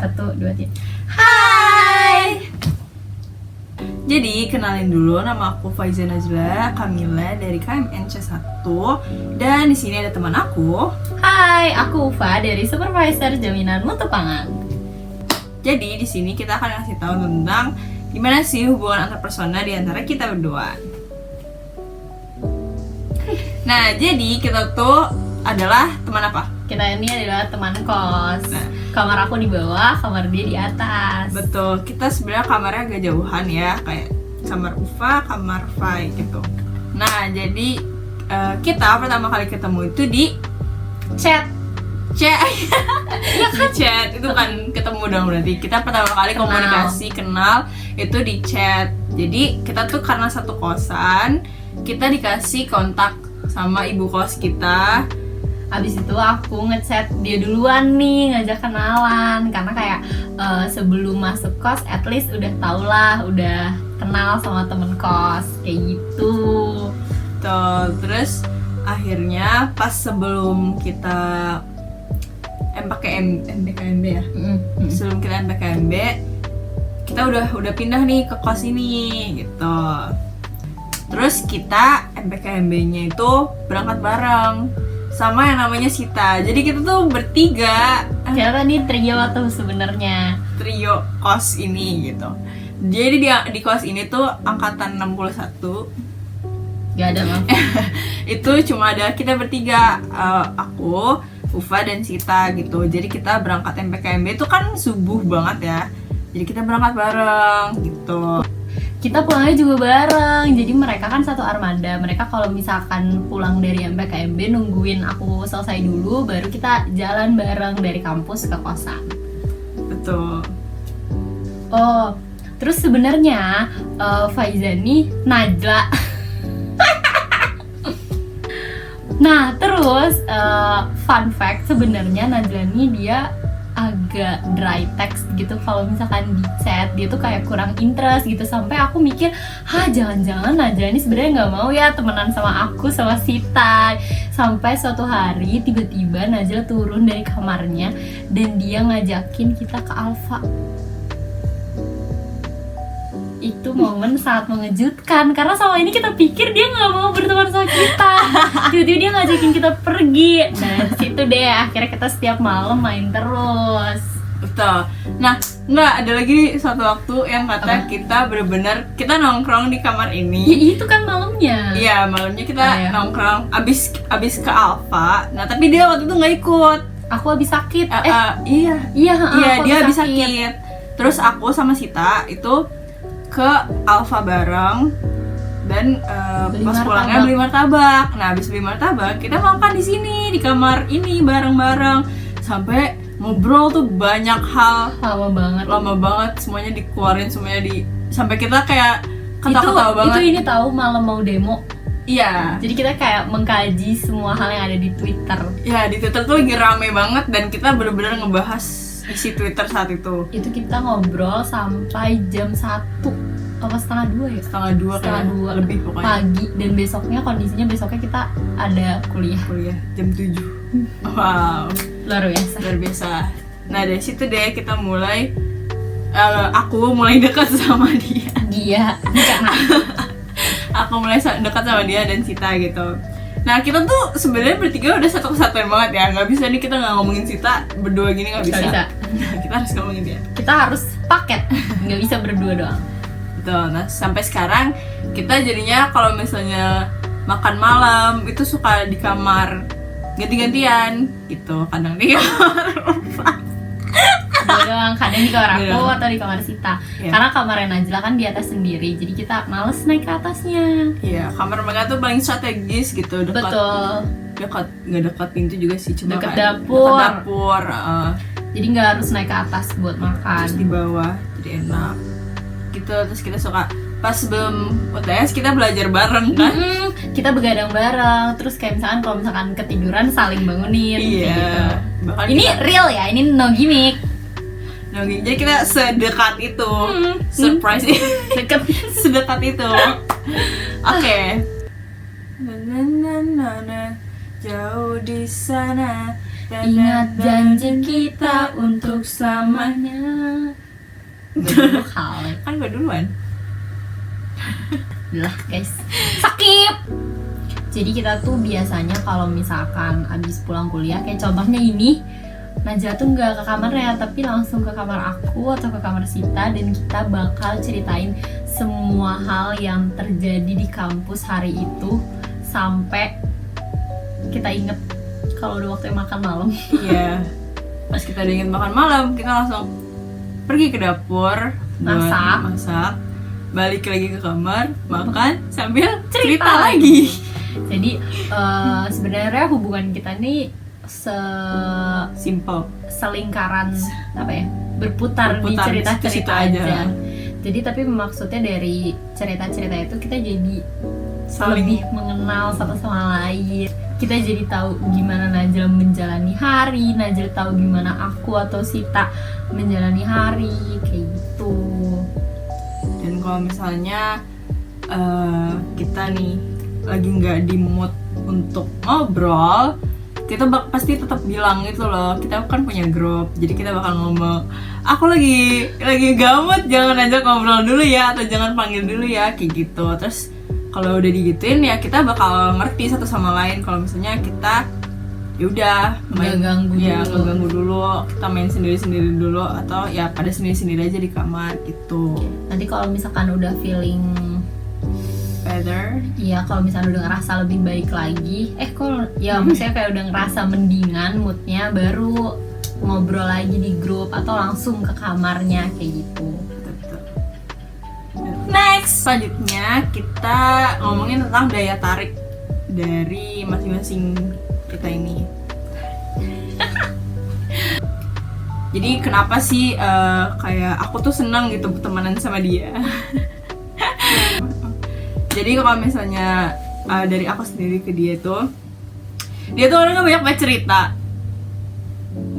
1, 2, 3. Hai. Jadi kenalin dulu, nama aku Faiza Najla Kamila dari KMNC 1 dan di sini ada teman aku. Hai, aku Ufa dari Supervisor Jaminan Mutu Pangan. Jadi di sini kita akan ngasih tahu tentang gimana sih hubungan antar persona di antara kita berdua. Nah, jadi kita tuh adalah teman apa? Kita ini adalah teman kos. Nah. Kamar aku di bawah, kamar dia di atas. Betul, kita sebenarnya kamarnya agak jauhan ya, kayak kamar Ufa, kamar Fai gitu. Nah, jadi kita pertama kali ketemu itu di Chat. chat. Ya kan chat itu kan ketemu dong, berarti kita pertama kali Kenal. komunikasi kenal itu di chat. Jadi kita tuh karena satu kosan, kita dikasih kontak sama ibu kos kita. Abis itu aku ngechat dia duluan nih, ngajak kenalan. Karena kayak sebelum masuk kos at least udah tau lah, udah kenal sama temen kos, kayak gitu. Tuh, terus akhirnya pas sebelum kita MPKMB ya, sebelum kita MPKMB kita udah pindah nih ke kos ini gitu. Terus kita MPKMB-nya itu berangkat bareng sama yang namanya Sita. Jadi kita tuh bertiga, Kita nih trio tuh sebenarnya. trio kos ini gitu. Jadi di kos ini tuh angkatan 61. Gak ada mah. Itu cuma ada kita bertiga, aku, Ufa dan Sita gitu. Jadi kita berangkat MPKMB itu kan subuh banget ya. Jadi kita berangkat bareng gitu. Kita pulangnya juga bareng. Jadi mereka kan satu armada. Mereka kalau misalkan pulang dari MPKMB nungguin aku selesai dulu, baru kita jalan bareng dari kampus ke kosan. Betul. Oh, terus sebenarnya Faiza nih Najla. Nah, terus fun fact, sebenarnya Najla nih dia agak dry text gitu. Kalau misalkan di chat dia tuh kayak kurang interest gitu, sampai aku mikir, jangan-jangan Najla ini sebenarnya nggak mau ya temenan sama aku sama Sita. Sampai suatu hari tiba-tiba Najla turun dari kamarnya dan dia ngajakin kita ke Alfa. Itu momen sangat mengejutkan karena selama ini kita pikir dia nggak mau berteman sama kita. Tiba-tiba dia ngajakin kita pergi. Nah, dari situ deh akhirnya kita setiap malam main terus. Betul. Nah, nggak ada lagi suatu waktu yang kata kita bener-bener kita nongkrong di kamar Ya ini. itu kan malamnya. Iya, malamnya kita Iya. nongkrong abis ke Alfa. Nah, tapi dia waktu itu nggak ikut. Aku habis sakit. Iya, Iya, aku dia habis sakit. Terus aku sama Sita itu ke Alfa bareng dan Beli pas martabak. pulangnya beli martabak. Nah, habis beli martabak kita makan di sini di kamar ini bareng-bareng sampai ngobrol tuh banyak hal. Lama banget semuanya dikeluarin, sampai kita kayak ketawa-ketawa banget. Itu ini tahu malam mau demo. Iya. Jadi kita kayak mengkaji semua hal yang ada di Twitter. Ya, di Twitter tuh lagi rame banget dan kita bener-bener ngebahas isi Twitter saat itu. Itu kita ngobrol sampai jam 1 apa setengah 2 ya? Setengah dua lebih pokoknya. Pagi, dan besoknya besoknya kita ada kuliah. Jam 7. Wow, Luar biasa. luar biasa. Nah, dari situ deh kita mulai aku mulai dekat sama dia. Dia karena Aku mulai dekat sama dia dan Sita gitu. Nah, kita tuh sebenarnya bertiga udah satu kesatuan banget ya. Nggak bisa nih kita nggak ngomongin Sita berdua gini, nggak bisa. Nggak bisa. Nah, kita harus ngomongin dia. kita harus paket, nggak bisa berdua doang. Betul. Nah, sampai sekarang kita jadinya kalau misalnya makan malam itu suka di kamar ganti-gantian gitu. Kadang di kamar Ufa. Berdua doang, kadang di kamar aku Iya. atau di kamar Sita. Iya. Karena kamarnya Najla kan di atas sendiri, jadi kita males naik ke atasnya. Iya, kamar mereka tuh paling strategis gitu, dekat nggak dekat pintu juga sih, cuma Dekat kayak dapur. dekat dapur, Jadi nggak harus naik ke atas buat makan. terus di bawah jadi enak gitu. Terus kita suka pas sebelum UTS kita belajar bareng kan. Kita begadang bareng, terus kayak misalkan kalau misalkan ketiduran saling bangunin. Kayak gitu. Iya, bahkan Ini kita, real ya, ini no gimmick. jadi kita sedekat itu, surprise Deket. sedekat itu. Oke. Na, na, na, na, na. Jauh di sana Ingat janji kita untuk selamanya. Gak vokal Kan gue duluan. lah guys, skip. Jadi kita tuh biasanya kalau misalkan abis pulang kuliah, kayak contohnya ini, Najla tuh nggak ke kamarnya tapi langsung ke kamar aku atau ke kamar Sita, dan kita bakal ceritain semua hal yang terjadi di kampus hari itu sampai kita inget kalau udah waktunya makan malam. Iya. Pas kita udah ingin makan malam, kita langsung pergi ke dapur buat masak, balik lagi ke kamar, makan sambil cerita lagi. Jadi sebenarnya hubungan kita nih Simple. selingkaran apa ya, berputar di Berputar cerita-cerita situ-situ aja. aja. Jadi tapi maksudnya dari cerita-cerita itu kita jadi Saling lebih mengenal satu sama lain. Kita jadi tahu gimana Najla menjalani hari, Najla tahu gimana aku atau Sita menjalani hari, kayak gitu. Dan kalau misalnya kita nih lagi nggak di mood untuk ngobrol, kita pasti tetap bilang gitu loh. Kita kan punya grup, jadi kita bakal ngomong, aku lagi gamut, jangan ajak ngobrol dulu ya, atau jangan panggil dulu ya, kayak gitu. Terus kalau udah digituin ya kita bakal ngerti satu sama lain. Kalau misalnya kita yaudah main Nggak ganggu dulu, kita main sendiri dulu, atau ya pada sendiri aja di kamar gitu. Nanti kalau misalkan udah feeling Better. iya, kalau misalnya udah ngerasa lebih baik lagi, maksudnya kayak udah ngerasa mendingan moodnya, baru ngobrol lagi di grup atau langsung ke kamarnya, kayak gitu. Next, selanjutnya kita ngomongin tentang daya tarik dari masing-masing kita ini. Jadi kenapa sih kayak aku tuh senang gitu bertemanan sama dia. Jadi kalau misalnya dari aku sendiri ke dia tuh orangnya banyak cerita.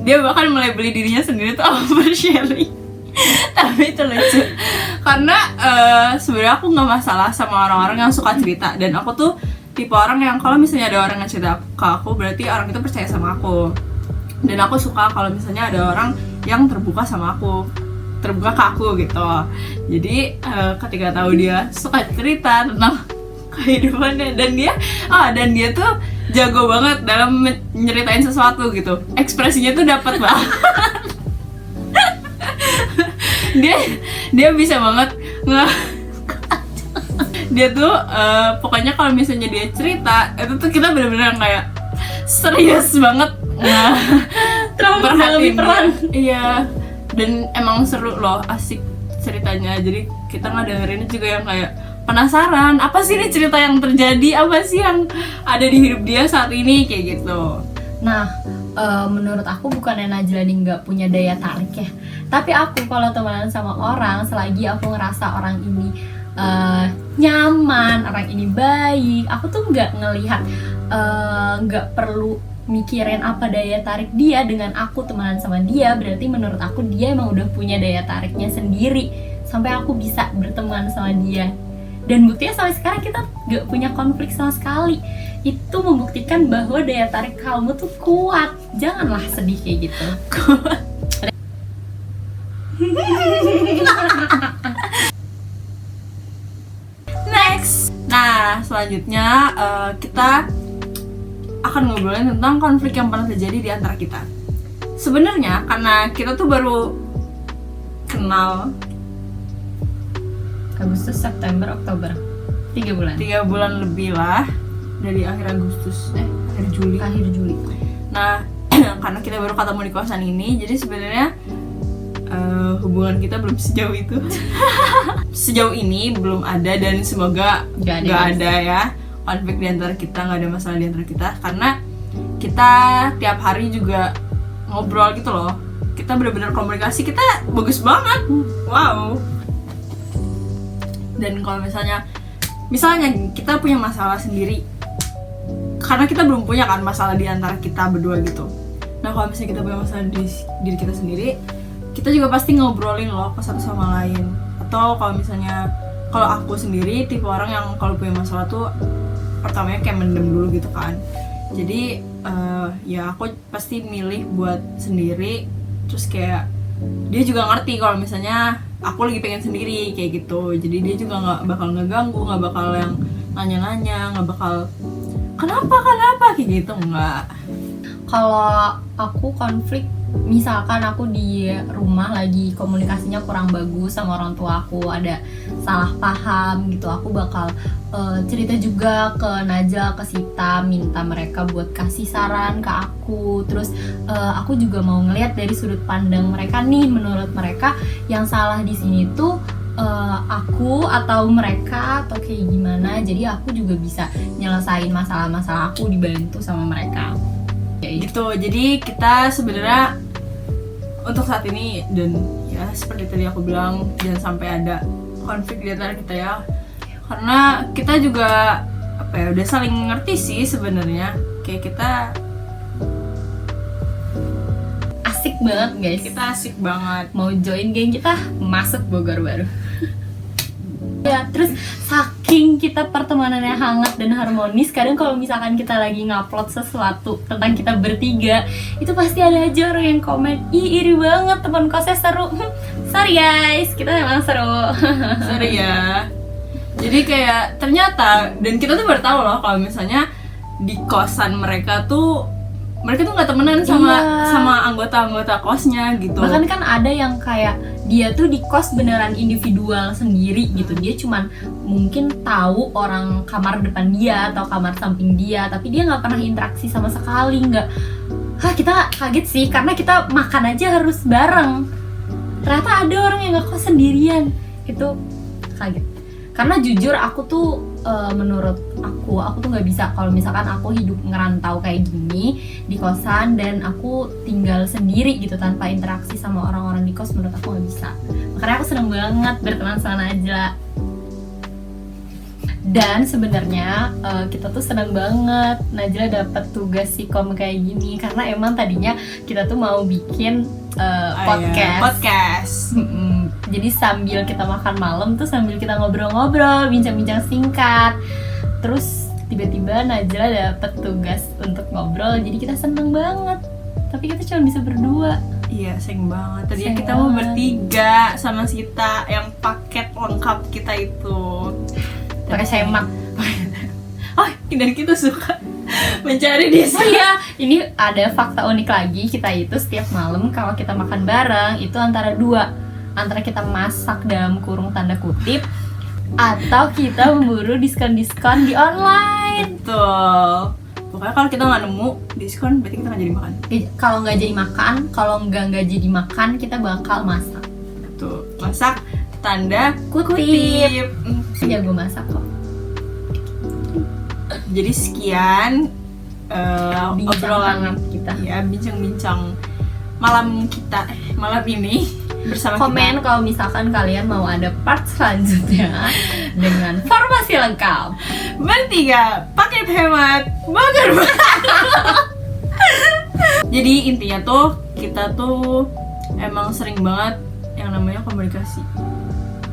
Dia bahkan mulai beli dirinya sendiri tuh oversharing. Tapi itu lucu karena sebenarnya aku nggak masalah sama orang-orang yang suka cerita, dan aku tuh tipe orang yang kalau misalnya ada orang yang cerita ke aku, berarti orang itu percaya sama aku. Dan aku suka kalau misalnya ada orang yang terbuka sama aku, terbuka ke aku gitu. Jadi ketika tahu dia suka cerita tentang kehidupannya, dan dia tuh jago banget dalam nyeritain sesuatu gitu, ekspresinya tuh dapat banget. dia bisa banget dia tuh pokoknya kalau misalnya dia cerita itu tuh kita bener-bener kayak serius banget Terlalu peran. Iya, dan emang seru loh, asik ceritanya. Jadi kita ngedengerin juga yang kayak penasaran, apa sih nih cerita yang terjadi, apa sih yang ada di hidup dia saat ini, kayak gitu. Nah, menurut aku bukannya Najla nih nggak punya daya tarik ya, tapi aku kalau temenan sama orang, selagi aku ngerasa orang ini nyaman, orang ini baik, aku tuh nggak ngelihat, nggak perlu mikirin apa daya tarik dia dengan aku temenan sama dia. Berarti menurut aku dia emang udah punya daya tariknya sendiri sampai aku bisa berteman sama dia. Dan buktinya sampai sekarang kita gak punya konflik sama sekali. Itu membuktikan bahwa daya tarik kamu tuh kuat. Janganlah sedih kayak gitu. Kuat. Next. Nah, selanjutnya kita akan ngobrolin tentang konflik yang pernah terjadi di antara kita. Sebenarnya karena kita tuh baru kenal Agustus, September, Oktober, 3 bulan. 3 bulan lebih lah, dari akhir Agustus, akhir Juli. Akhir Juli. Nah, karena kita baru ketemu di kosan ini, jadi sebenarnya hubungan kita belum sejauh itu. Sejauh ini belum ada, dan semoga gak ada ya konflik di antara kita, gak ada masalah di antara kita, karena kita tiap hari juga ngobrol gitu loh. Kita benar-benar komunikasi kita bagus banget. Wow. Dan kalau misalnya kita punya masalah sendiri, karena kita belum punya kan masalah di antara kita berdua gitu. Nah, kalau misalnya kita punya masalah di diri kita sendiri, kita juga pasti ngobrolin loh ke satu sama lain. Atau kalau aku sendiri tipe orang yang kalau punya masalah tuh pertamanya kayak mendem dulu gitu kan. Jadi ya aku pasti milih buat sendiri. Terus kayak dia juga ngerti kalau misalnya aku lagi pengen sendiri kayak gitu, jadi dia juga nggak bakal ngeganggu, nggak bakal yang nanya-nanya, nggak bakal kenapa kayak gitu, nggak. Kalau aku konflik, misalkan aku di rumah lagi komunikasinya kurang bagus sama orang tua aku, ada salah paham gitu, aku bakal cerita juga ke Najla, ke Sita, minta mereka buat kasih saran ke aku. Terus aku juga mau ngelihat dari sudut pandang mereka nih, menurut mereka yang salah di sini tuh aku atau mereka atau kayak gimana. Jadi aku juga bisa nyelesain masalah-masalah aku, dibantu sama mereka. Gitu. Jadi kita sebenarnya untuk saat ini, dan ya seperti tadi aku bilang, jangan sampai ada konflik di antara kita ya, karena kita juga udah saling ngerti sih sebenarnya. Kayak kita asik banget guys, kita asik banget. mau join geng kita, masuk Bogor baru. Ya, terus saking kita pertemanannya hangat dan harmonis, kadang kalau misalkan kita lagi ngupload sesuatu tentang kita bertiga, itu pasti ada aja orang yang komen, ih iri banget teman kosnya seru. Sorry guys, kita memang seru. Sorry ya. Jadi kayak ternyata, dan kita tuh baru tahu loh kalau misalnya di kosan mereka tuh nggak temenan sama anggota-anggota kosnya gitu. Bahkan kan ada yang kayak dia tuh di kos beneran individual sendiri gitu. Dia cuman mungkin tahu orang kamar depan dia atau kamar samping dia, tapi dia nggak pernah interaksi sama sekali, nggak. Kita kaget sih karena kita makan aja harus bareng. Ternyata ada orang yang nggak kos sendirian. Itu kaget. Karena jujur aku tuh menurut aku tuh nggak bisa kalau misalkan aku hidup ngerantau kayak gini di kosan dan aku tinggal sendiri gitu tanpa interaksi sama orang-orang di kos. Menurut aku nggak bisa. Makanya aku seneng banget berteman sama Najla. Dan sebenarnya kita tuh seneng banget Najla dapat tugas Sikom kayak gini, karena emang tadinya kita tuh mau bikin podcast. Jadi sambil kita makan malam tuh sambil kita ngobrol-ngobrol, bincang-bincang singkat. Terus tiba-tiba Najla dapet tugas untuk ngobrol, jadi kita seneng banget. Tapi kita cuma bisa berdua. Iya, sayang banget. Tadinya kita mau bertiga sama Sita, yang paket lengkap kita itu. Pakai semak. Dan kita suka mencari desa. Oh iya, ini ada fakta unik lagi. Kita itu setiap malam kalau kita makan bareng itu antara kita masak dalam kurung tanda kutip, atau kita memburu diskon-diskon di online. Betul. Pokoknya kalau kita nggak nemu diskon, berarti kita nggak jadi makan. Kalau nggak jadi makan, kalau nggak jadi makan, kita bakal masak. Betul. Masak tanda Kutip. Jago masak kok. Jadi sekian obrolan kita. Ya, bincang-bincang malam ini bersama Komen kalau misalkan kalian mau ada part selanjutnya dengan formasi lengkap. Bertiga, paket hemat Bogor. Jadi intinya tuh kita tuh emang sering banget yang namanya komunikasi.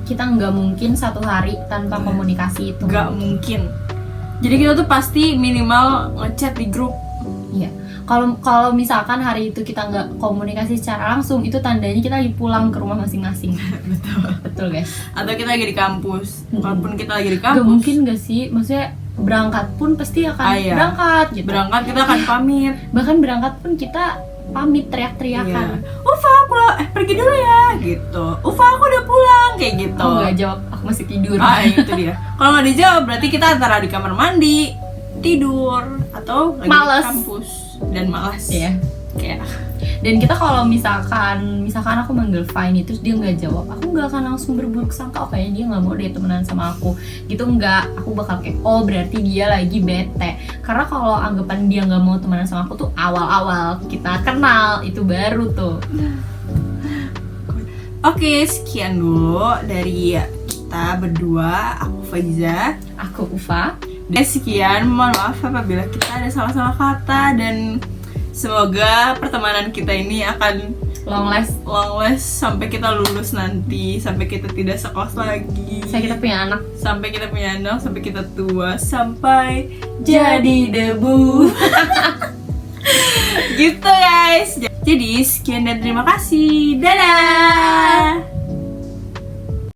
Kita nggak mungkin satu hari tanpa komunikasi itu. Nggak mungkin. Jadi kita tuh pasti minimal ngechat di grup. Iya. Kalau misalkan hari itu kita nggak komunikasi secara langsung, itu tandanya kita lagi pulang ke rumah masing-masing. Betul guys. Atau kita lagi di kampus. Walaupun kita lagi di kampus, gak mungkin gak sih? Maksudnya berangkat pun pasti akan berangkat gitu. Berangkat kita akan pamit. Bahkan berangkat pun kita pamit teriak-teriakan. Iya. Ufa pulang, pergi dulu ya gitu. Ufa aku udah pulang kayak gitu. Aku nggak jawab, aku masih tidur. Itu dia. Kalau nggak dijawab berarti kita antara di kamar mandi, tidur, atau lagi Males. di kampus dan malas. Iya. Kayak. Dan kita kalau misalkan aku manggil Fine terus dia nggak jawab, aku nggak akan langsung berburuk sangka, kayaknya dia nggak mau deh temenan sama aku gitu. Nggak, aku bakal kayak berarti dia lagi bete. Karena kalau anggapan dia nggak mau temenan sama aku tuh awal-awal kita kenal, itu baru tuh. Oke, sekian dulu dari kita berdua. Aku Faiza, aku Ufa. Dan sekian, mohon maaf apabila kita ada salah-salah kata, dan semoga pertemanan kita ini akan long last sampai kita lulus nanti, sampai kita tidak sekelas lagi, sampai kita punya anak, sampai kita tua, sampai jadi debu. Gitu guys. Jadi sekian dan terima kasih. Dadah.